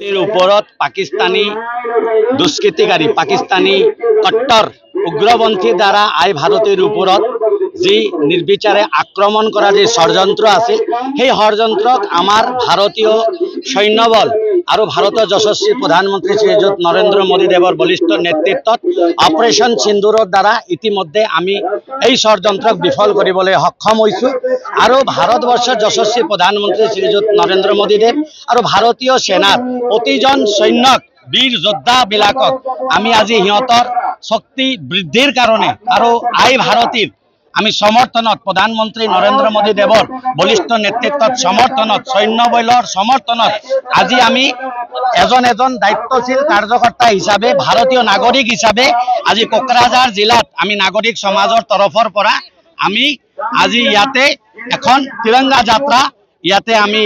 এৰ ওপৰত পাকিস্তানী দুষ্কৃতিকাৰী পাকিস্তানী কট্টৰ উগ্ৰপন্থী দ্বাৰা ভাৰতেৰ ওপৰত যি নিৰ্বিচাৰে আক্ৰমণ কৰা যে ষড়যন্ত্ৰ আছে সেই ষড়যন্ত্ৰক আমাৰ ভাৰতীয় সৈন্যবল আৰ ভাৰতেৰ যশস্বী প্ৰধানমন্ত্ৰী শ্ৰীযুত নৰেন্দ্ৰ মোদী দেৱৰ বলিষ্ঠ নেতৃত্বত অপাৰেশন সিন্দুৰৰ দ্বাৰা ইতিমধ্যে আমি এই ষড়যন্ত্ৰক বিফল কৰিবলৈ সক্ষম হৈছো আৰ ভাৰতবৰ্ষেৰ যশস্বী প্ৰধানমন্ত্ৰী শ্ৰীযুত নৰেন্দ্ৰ মোদী দেৱ আৰ ভাৰতীয় সেনাৰ প্ৰতিজন সৈন্যক বীৰ যোদ্ধা বিলাকক আমি আজি সিহঁতৰ শক্তি বৃদ্ধিৰ কাৰণে আৰ ভাৰতীৰ আমি সমৰ্থনত প্ৰধানমন্ত্ৰী নৰেন্দ্ৰ মোদী দেৱৰ বলিষ্ঠ নেতৃত্বত সমৰ্থনত সৈন্যবলৰ সমৰ্থনত আজি আমি এজন দায়িত্বশীল কাৰ্যকৰ্তা হিসাবে ভাৰতীয় নাগৰিক হিসাবে আজি কোকৰাঝাৰ জিলাত আমি নাগৰিক সমাজৰ তৰফৰ পৰা আমি আজি ইয়াতে এখন তিৰংগা যাত্রা ইয়াতে আমি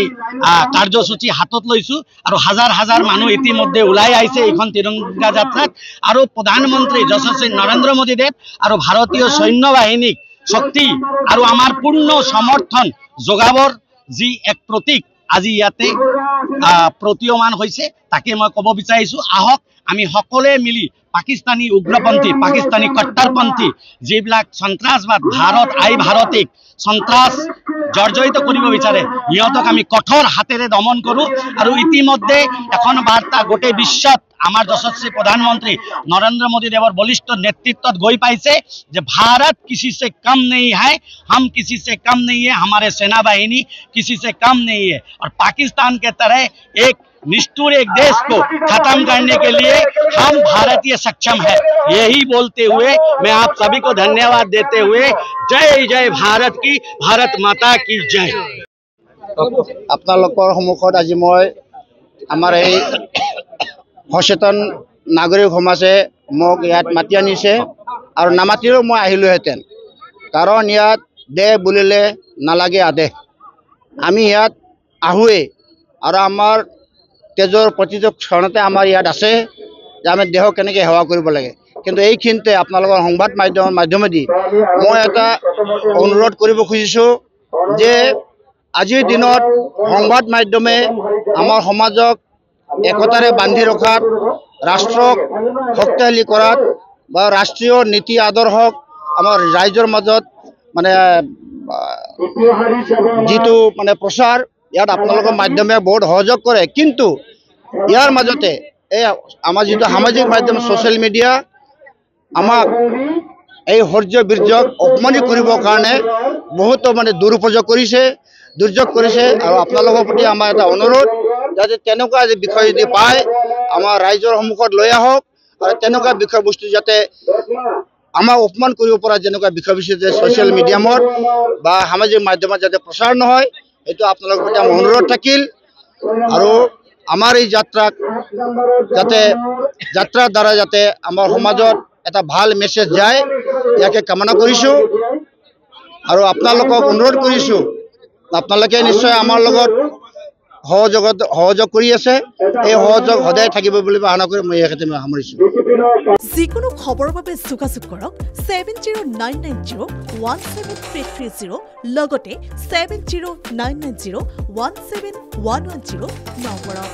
কার্যসূচী হাতত লৈছো আর হাজার হাজার মানুষ ইতিমধ্যে ওলাই আইছে এইখন তিরঙ্গা যাত্রাত আর প্রধানমন্ত্রী যশস্বী নরেন্দ্র মোদী দেৱ আৰ ভাৰতীয় সৈন্য বাহিনীক শক্তি আৰ আমাৰ পূৰ্ণ সমৰ্থন যোগাবৰ যি এক প্ৰতীক আজি ইয়াতে প্ৰতীয়মান হয়েছে তাকে মই কব বিচাৰিছো আহক আমি সকলে মিলি পাকিস্তানী উগ্ৰপন্থী পাকিস্তানী কট্টৰপন্থী যিবিলাক সন্ত্ৰাসবাদ ভাৰতিক সন্ত্ৰাস জৰ্জৰিত কৰিব বিচাৰে ইহঁতক আমি কঠোৰ হাতেৰে দমন কৰো আর ইতিমধ্যে এখন বার্তা গোটেই বিশ্বত আমার যশস্বী প্রধানমন্ত্রী नरेंद्र मोदी देवर बलिष्ठ नेतृत्व गई पाइसे जे भारत किसी से कम नहीं है, हम किसी से कम नहीं है, हमारे सेना बाहिनी किसी से कम नहीं है और पाकिस्तान के तरह एक निष्ठुर एक देश को खत्म करने के लिए हम भारतीय सक्षम है। यही बोलते हुए मैं आप सभी को धन्यवाद देते हुए जय जय भारत की, भारत माता की जय। আপোনালোকৰ সন্মুখত আজি মই আমাৰ এই সচেতন নাগৰিক সমাজে মোক ইয়াত মাতি আনিছে আৰু নামাতিলেও মই আহিলোহেঁতেন, কাৰণ ইয়াত দেহ বুলিলে নালাগে আদেশ। আমি ইয়াত আহোঁৱেই আৰু আমাৰ তেজৰ প্ৰতিটো ক্ষণতে আমাৰ ইয়াত আছে যে আমি দেহক কেনেকৈ সেৱা কৰিব লাগে। কিন্তু এইখিনিতে আপোনালোকৰ সংবাদ মাধ্যমৰ মাধ্যমেদি মই এটা অনুৰোধ কৰিব খুজিছোঁ যে আজিৰ দিনত সংবাদ মাধ্যমে আমাৰ সমাজক একতাৰে বান্ধি ৰখাত, ৰাষ্ট্ৰক শক্তিশালী কৰাত বা ৰাষ্ট্ৰীয় নীতি আদৰ্শক আমাৰ ৰাইজৰ মাজত মানে যিটো মানে প্ৰচাৰ ইয়াত আপোনালোকৰ মাধ্যমে বহুত সহযোগ কৰে। কিন্তু ইয়াৰ মাজতে এই আমাৰ যিটো সামাজিক মাধ্যম ছ'চিয়েল মিডিয়া আমাক এই শৌৰ্য বীৰ্যক অপমানিত কৰিবৰ কাৰণে বহুতো মানে দুৰুপযোগ কৰিছে, দুৰ্যোগ কৰিছে। আৰু আপোনালোকৰ প্ৰতি আমাৰ এটা অনুৰোধ যাতে তেনেকুৱা বিষয় যদি পায় আমাৰ ৰাইজৰ সন্মুখত লৈ আহক আৰু তেনেকুৱা বিষয়বস্তু যাতে আমাক অপমান কৰিব পৰা যেনেকুৱা বিষয়বস্তু যে ছ'চিয়েল মিডিয়ামত বা সামাজিক মাধ্যমত যাতে প্ৰচাৰ নহয়, এইটো আপোনালোকৰ প্ৰতি আমাৰ অনুৰোধ থাকিল। আৰু আমাৰ এই যাত্ৰাক যাত্ৰাৰ দ্বাৰা যাতে আমাৰ সমাজত এটা ভাল মেছেজ যায় ইয়াকে কামনা কৰিছোঁ। আৰু আপোনালোকক অনুৰোধ কৰিছোঁ আপোনালোকে নিশ্চয় আমাৰ লগত সহযোগ কৰি আছে, এই সহযোগ সদায় থাকিব বুলি আশা কৰি মই এইক্ষেত্ৰত সামৰিছোঁ। যিকোনো খবৰৰ বাবে যোগাযোগ কৰক 7099017330 লগতে 7099017110 নম্বৰত।